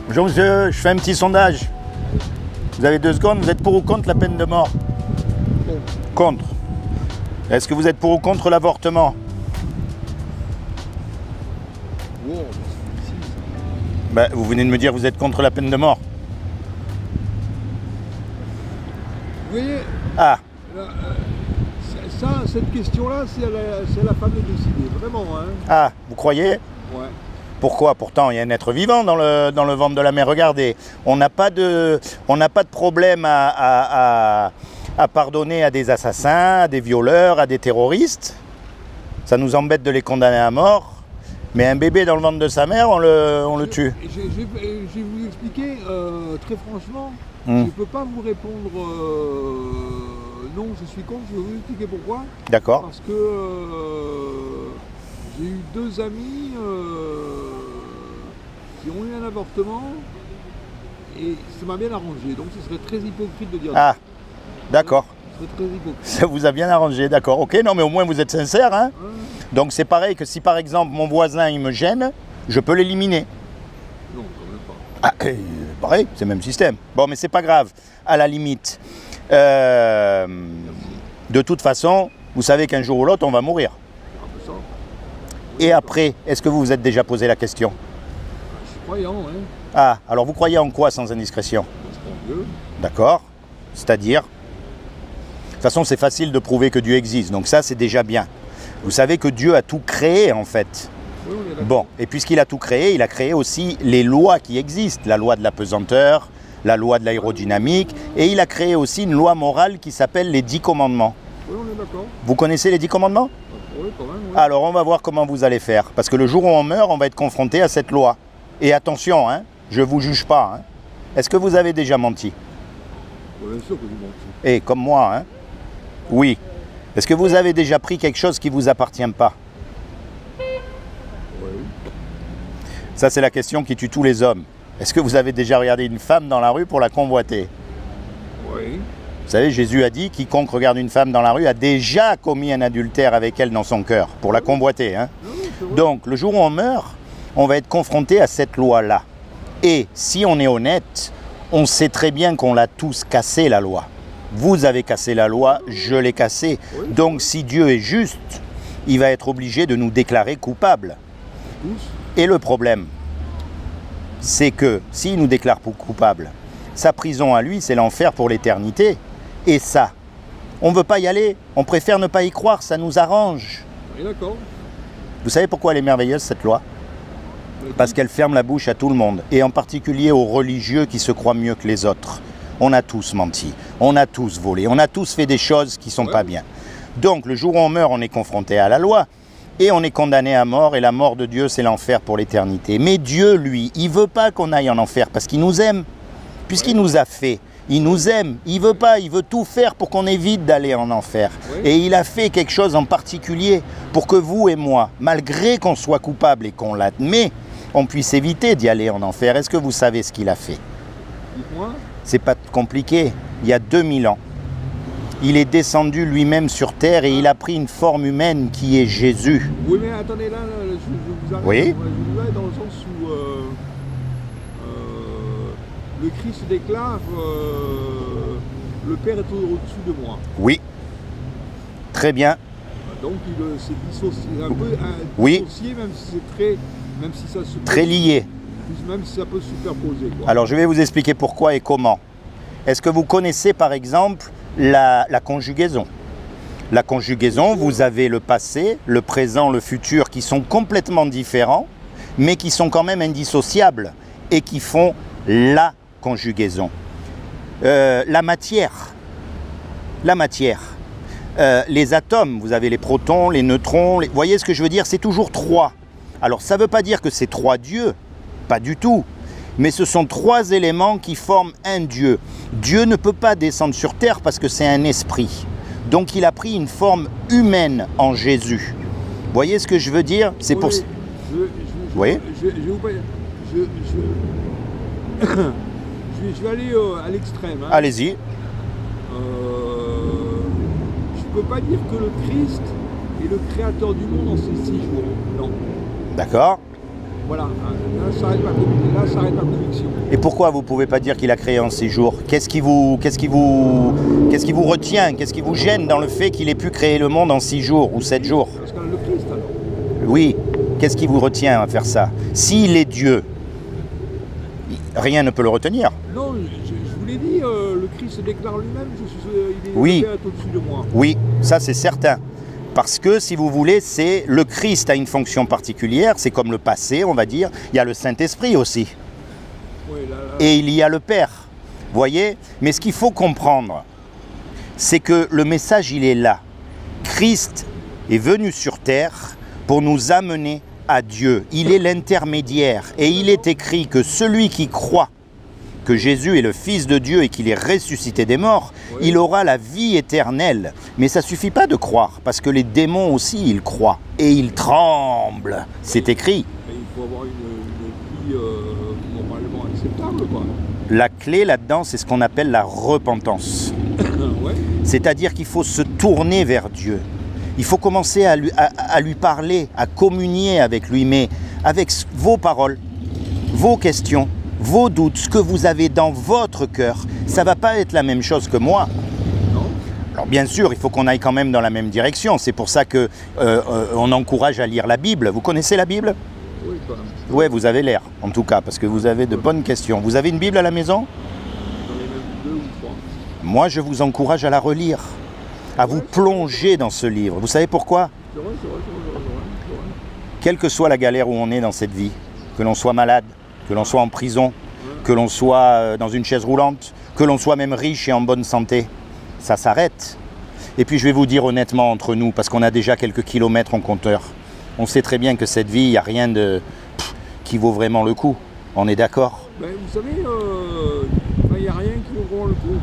Bonjour monsieur, je fais un petit sondage. Vous avez 2 secondes, vous êtes pour ou contre la peine de mort? Contre. Est-ce que vous êtes pour ou contre l'avortement? Ben, vous venez de me dire que vous êtes contre la peine de mort. Vous voyez, Ah, cette question-là, c'est à la femme de décider, vraiment. Hein. ah, vous croyez? Ouais. Pourquoi? Pourtant, il y a un être vivant dans le ventre de la mère. Regardez, on n'a pas de problème à pardonner à des assassins, à des violeurs, à des terroristes. Ça nous embête de les condamner à mort. Mais un bébé dans le ventre de sa mère, on le tue. Je vais vous expliquer très franchement. Je ne peux pas vous répondre non, je suis contre. Je vais vous expliquer pourquoi. D'accord. Parce que j'ai eu 2 amis qui ont eu un avortement et ça m'a bien arrangé. Donc ce serait très hypocrite de dire Ah, d'accord. Ce serait très hypocrite. Ça vous a bien arrangé, d'accord. Ok, non mais au moins vous êtes sincère, hein. Donc c'est pareil que si par exemple mon voisin il me gêne, je peux l'éliminer. Non, quand même pas. Ah, pareil, c'est le même système. Bon, mais c'est pas grave, à la limite. De toute façon, vous savez qu'un jour ou l'autre, on va mourir. Un peu ça. Et après, est-ce que vous vous êtes déjà posé la question? Je suis croyant, hein. Ah, alors vous croyez en quoi sans indiscrétion? En Dieu. D'accord. C'est-à-dire? De toute façon, c'est facile de prouver que Dieu existe, donc ça, c'est déjà bien. Vous savez que Dieu a tout créé, en fait. Oui, on est d'accord. Bon, et puisqu'il a tout créé, il a créé aussi les lois qui existent, la loi de la pesanteur, la loi de l'aérodynamique, et il a créé aussi une loi morale qui s'appelle les 10 commandements. Oui, on est d'accord. Vous connaissez les 10 commandements? Oui, quand même, oui. Alors on va voir comment vous allez faire, parce que le jour où on meurt, on va être confronté à cette loi. Et attention, hein, je ne vous juge pas. Hein. Est-ce que vous avez déjà menti? Bien sûr que vous mentez. Et comme moi, hein? Oui. Est-ce que vous avez déjà pris quelque chose qui ne vous appartient pas? Oui. Ça, c'est la question qui tue tous les hommes. Est-ce que vous avez déjà regardé une femme dans la rue pour la convoiter? Oui. Vous savez, Jésus a dit, quiconque regarde une femme dans la rue a déjà commis un adultère avec elle dans son cœur, pour la convoiter. Hein. Donc, le jour où on meurt, on va être confronté à cette loi-là. Et si on est honnête, on sait très bien qu'on l'a tous cassé, la loi. Vous avez cassé la loi, je l'ai cassée. Donc, si Dieu est juste, il va être obligé de nous déclarer coupables. Et le problème, c'est que s'il nous déclare coupables, sa prison à lui, c'est l'enfer pour l'éternité. Et ça, on ne veut pas y aller, on préfère ne pas y croire, ça nous arrange. Oui, d'accord. Vous savez pourquoi elle est merveilleuse, cette loi? Parce qu'elle ferme la bouche à tout le monde, et en particulier aux religieux qui se croient mieux que les autres. On a tous menti, on a tous volé, on a tous fait des choses qui ne sont pas bien. Donc, le jour où on meurt, on est confronté à la loi, et on est condamné à mort, et la mort de Dieu, c'est l'enfer pour l'éternité. Mais Dieu, lui, il ne veut pas qu'on aille en enfer, parce qu'il nous aime. Puisqu'il nous a fait, il nous aime, il veut pas, il veut tout faire pour qu'on évite d'aller en enfer. Et il a fait quelque chose en particulier pour que vous et moi, malgré qu'on soit coupable et qu'on l'admet, on puisse éviter d'y aller en enfer. Est-ce que vous savez ce qu'il a fait? Dites-moi. C'est pas compliqué. Il y a 2000 ans, il est descendu lui-même sur terre et il a pris une forme humaine qui est Jésus. Oui, mais attendez, là, je vous arrête. Oui. Je vous arrête dans le sens où le Christ déclare le Père est au-dessus de moi. Oui. Très bien. Donc il s'est dissocié, un peu Oui. dissocié, même si c'est très, même si ça se Très lié. même si ça peut se superposer. Quoi. Alors je vais vous expliquer pourquoi et comment. Est-ce que vous connaissez par exemple la conjugaison? La conjugaison, vous avez le passé, le présent, le futur qui sont complètement différents, mais qui sont quand même indissociables et qui font la conjugaison. La matière. Les atomes, vous avez les protons, les neutrons, vous voyez ce que je veux dire? C'est toujours 3. Alors ça ne veut pas dire que c'est 3 dieux, pas du tout. Mais ce sont 3 éléments qui forment un Dieu. Dieu ne peut pas descendre sur terre parce que c'est un esprit. Donc il a pris une forme humaine en Jésus. Vous voyez ce que je veux dire? C'est pour... Oui. Je vais aller à l'extrême. Hein. Allez-y. Je ne peux pas dire que le Christ est le créateur du monde en ces 6 jours. Non. D'accord. Voilà, là s'arrête ma conviction. Et pourquoi vous ne pouvez pas dire qu'il a créé en 6 jours? Qu'est-ce qui vous retient? Qu'est-ce qui vous gêne dans le fait qu'il ait pu créer le monde en 6 jours ou 7 jours? Parce qu'on a le Christ alors. Oui, qu'est-ce qui vous retient à faire ça? S'il est Dieu, rien ne peut le retenir. Non, je vous l'ai dit, le Christ se déclare lui-même, il est Oui. au-dessus de moi. Oui, ça c'est certain. Parce que, si vous voulez, c'est le Christ a une fonction particulière, c'est comme le passé, on va dire. Il y a le Saint-Esprit aussi. Oui, là. Et il y a le Père. Voyez? Mais ce qu'il faut comprendre, c'est que le message, il est là. Christ est venu sur terre pour nous amener à Dieu. Il est l'intermédiaire. Et il est écrit que celui qui croit que Jésus est le Fils de Dieu et qu'il est ressuscité des morts, oui, il aura la vie éternelle. Mais ça ne suffit pas de croire, parce que les démons aussi, ils croient. Et ils tremblent. C'est écrit. Mais il faut avoir une vie moralement acceptable, quoi. La clé là-dedans, c'est ce qu'on appelle la repentance. Ouais. C'est-à-dire qu'il faut se tourner vers Dieu. Il faut commencer à lui parler, à communier avec lui, mais avec vos paroles, vos questions, vos doutes, ce que vous avez dans votre cœur. Ça ne va pas être la même chose que moi. Non. Alors bien sûr, il faut qu'on aille quand même dans la même direction. C'est pour ça qu'on encourage à lire la Bible. Vous connaissez la Bible? Oui, quand même. Oui, vous avez l'air, en tout cas, parce que vous avez de bonnes questions. Vous avez une Bible à la maison? J'en ai même 2 ou 3. Moi, je vous encourage à la relire, à vous plonger dans ce livre. Vous savez pourquoi? C'est vrai. Quelle que soit la galère où on est dans cette vie, que l'on soit malade, que l'on soit en prison, que l'on soit dans une chaise roulante, que l'on soit même riche et en bonne santé, ça s'arrête. Et puis je vais vous dire honnêtement entre nous, parce qu'on a déjà quelques kilomètres en compteur, on sait très bien que cette vie, il n'y a rien qui vaut vraiment le coup. On est d'accord? Ben, vous savez, il n'y a rien qui vaut vraiment le coup.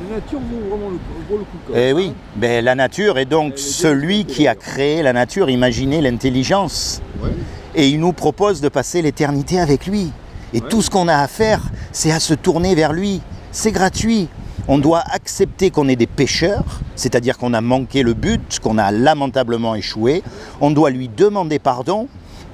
La nature vaut vraiment le coup. Eh oui, ben, la nature est donc celui qui a créé la nature, imaginez l'intelligence. Ouais. Et il nous propose de passer l'éternité avec lui. Et tout ce qu'on a à faire, c'est à se tourner vers lui. C'est gratuit. On doit accepter qu'on est des pécheurs, c'est-à-dire qu'on a manqué le but, qu'on a lamentablement échoué. On doit lui demander pardon.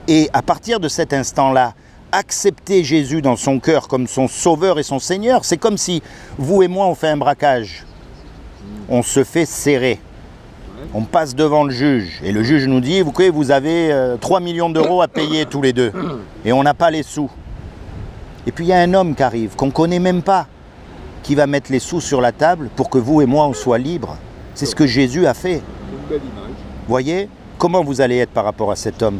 Et à partir de cet instant-là, accepter Jésus dans son cœur comme son sauveur et son Seigneur. C'est comme si vous et moi, on fait un braquage. On se fait serrer. On passe devant le juge. Et le juge nous dit, vous avez 3 millions d'euros à payer tous les deux. Et on n'a pas les sous. Et puis il y a un homme qui arrive, qu'on ne connaît même pas, qui va mettre les sous sur la table pour que vous et moi, on soit libres. C'est ce que Jésus a fait. Une belle image. Voyez, comment vous allez être par rapport à cet homme?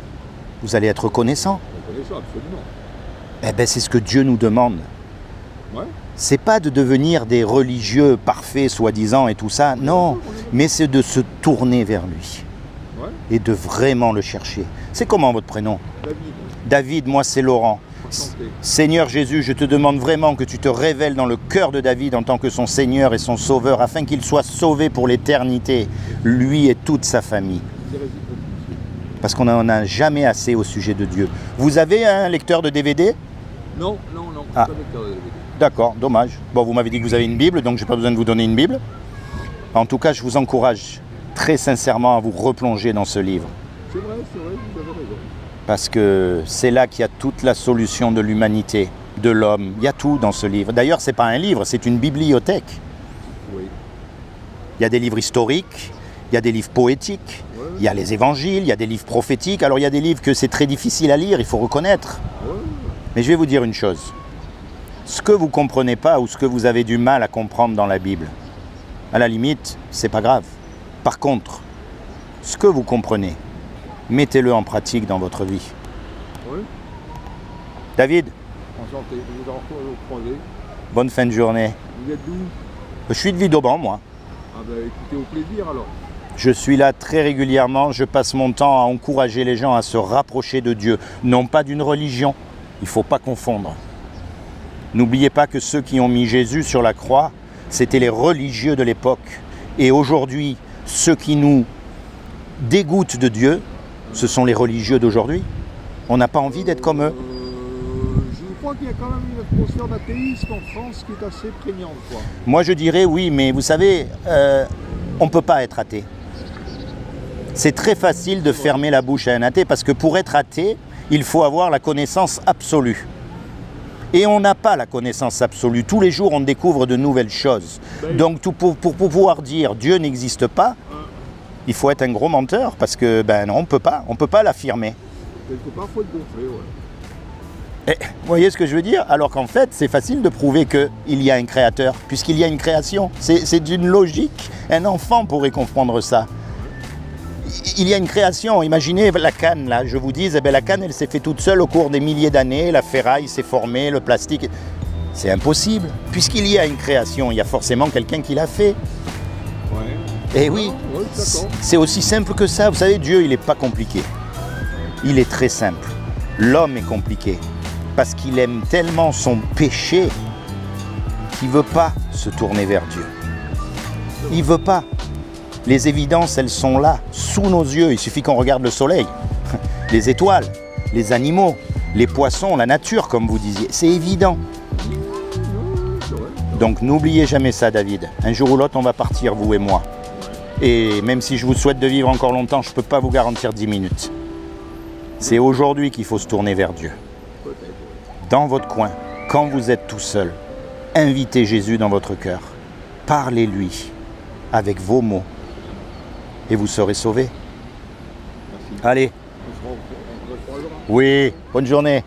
Vous allez être reconnaissant. Reconnaissant, absolument. Eh bien, c'est ce que Dieu nous demande. Ouais. C'est pas de devenir des religieux parfaits, soi-disant, et tout ça. Non, mais c'est de se tourner vers lui. Ouais. Et de vraiment le chercher. C'est comment votre prénom? David. David, moi c'est Laurent. Enchanté. Seigneur Jésus, je te demande vraiment que tu te révèles dans le cœur de David en tant que son Seigneur et son Sauveur, afin qu'il soit sauvé pour l'éternité, lui et toute sa famille. C'est réciproque. Parce qu'on n'en a jamais assez au sujet de Dieu. Vous avez un lecteur de DVD? Non, Ah. pas lecteur de DVD. D'accord, dommage. Bon, vous m'avez dit que vous avez une Bible, donc je n'ai pas besoin de vous donner une Bible. En tout cas, je vous encourage très sincèrement à vous replonger dans ce livre. C'est vrai, vous avez raison. Parce que c'est là qu'il y a toute la solution de l'humanité, de l'homme. Il y a tout dans ce livre. D'ailleurs, ce n'est pas un livre, c'est une bibliothèque. Oui. Il y a des livres historiques, il y a des livres poétiques, il y a les évangiles, il y a des livres prophétiques. Alors il y a des livres que c'est très difficile à lire, il faut reconnaître. Ouais. Mais je vais vous dire une chose. Ce que vous ne comprenez pas ou ce que vous avez du mal à comprendre dans la Bible, à la limite, c'est pas grave. Par contre, ce que vous comprenez, mettez-le en pratique dans votre vie. Oui. David, Enchanté, je vous en croiser. bonne fin de journée. Vous êtes d'où? Je suis de Vidauban, moi. Ah ben écoutez, au plaisir alors. Je suis là très régulièrement, je passe mon temps à encourager les gens à se rapprocher de Dieu, non pas d'une religion. Il ne faut pas confondre. N'oubliez pas que ceux qui ont mis Jésus sur la croix, c'était les religieux de l'époque. Et aujourd'hui, ceux qui nous dégoûtent de Dieu, ce sont les religieux d'aujourd'hui. On n'a pas envie d'être comme eux. Je crois qu'il y a quand même une atmosphère d'athéisme en France qui est assez prégnante, quoi. Moi je dirais oui, mais vous savez, on ne peut pas être athée. C'est très facile de fermer la bouche à un athée, parce que pour être athée, Il faut avoir la connaissance absolue. Et on n'a pas la connaissance absolue. Tous les jours, on découvre de nouvelles choses. Donc, pour pouvoir dire Dieu n'existe pas, il faut être un gros menteur, parce que, ben non, on ne peut pas l'affirmer. Quelque part, il faut être gonflé, ouais. Et, vous voyez ce que je veux dire? Alors qu'en fait, c'est facile de prouver qu'il y a un créateur, puisqu'il y a une création. C'est d'une logique. Un enfant pourrait comprendre ça. Il y a une création. Imaginez la canne, là. Je vous dis, eh bien, la canne, elle s'est faite toute seule au cours des milliers d'années. La ferraille s'est formée, le plastique. C'est impossible. Puisqu'il y a une création, il y a forcément quelqu'un qui l'a fait. Ouais. Et oui, c'est aussi simple que ça. Vous savez, Dieu, il n'est pas compliqué. Il est très simple. L'homme est compliqué. Parce qu'il aime tellement son péché qu'il ne veut pas se tourner vers Dieu. Il ne veut pas. Les évidences, elles sont là, sous nos yeux. Il suffit qu'on regarde le soleil, les étoiles, les animaux, les poissons, la nature, comme vous disiez. C'est évident. Donc n'oubliez jamais ça, David. Un jour ou l'autre, on va partir, vous et moi. Et même si je vous souhaite de vivre encore longtemps, je ne peux pas vous garantir 10 minutes. C'est aujourd'hui qu'il faut se tourner vers Dieu. Dans votre coin, quand vous êtes tout seul, invitez Jésus dans votre cœur. Parlez-lui avec vos mots et vous serez sauvés. Allez. Oui, bonne journée.